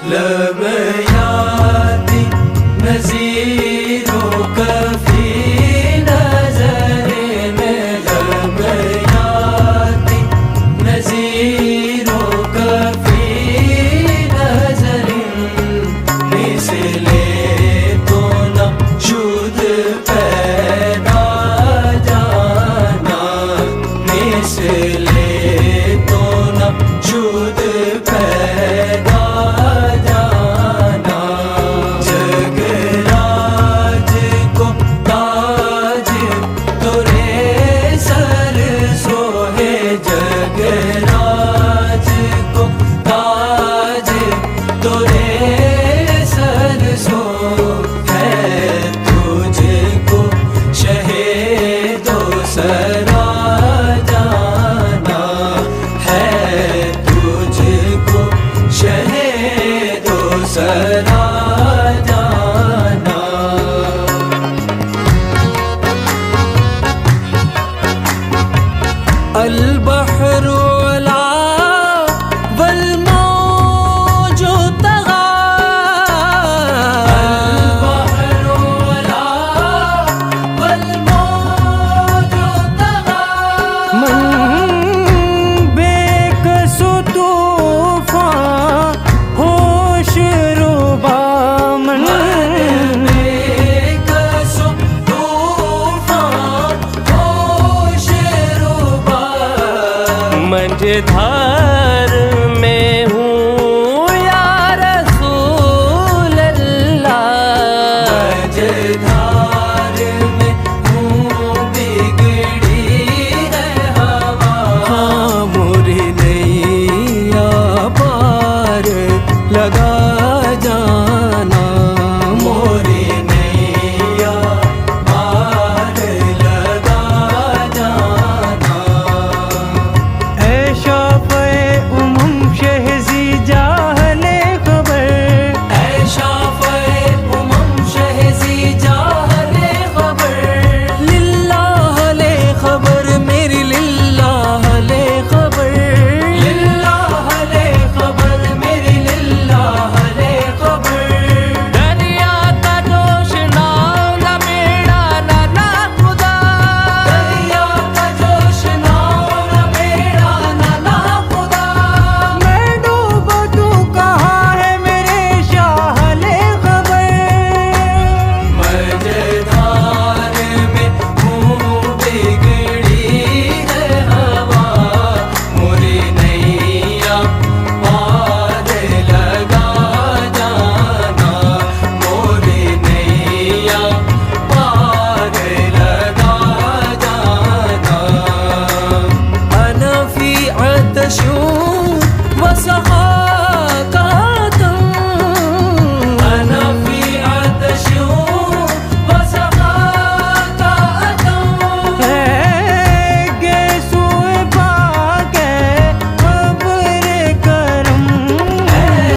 लब यादी नज़ीरों कफ़ी नज़रे में, लब यादी नज़ीरों कफ़ी नज़रे मिसले तो न शुद पैदा जाना, मिसले तो न शुद पैदा जाना। जगराज को ताज तोरे सर सोहे, जगराज को ताज तोरे सर सो है, तुझको शहेदो सरा जाना है, तुझको शहेदो सरा जाना। अल बहरु अला वल मौजु तगा, अल बहरु अला वल मौजु तगा, मन बेकसु तूफ़ान होश रुबा, मन बेकसु तूफ़ान होश रुबा। मझधार में हूँ या रसूल अल्लाह, मझधार में हूँ बिगड़ी है हवा, हाँ मोरी नैया पार लगा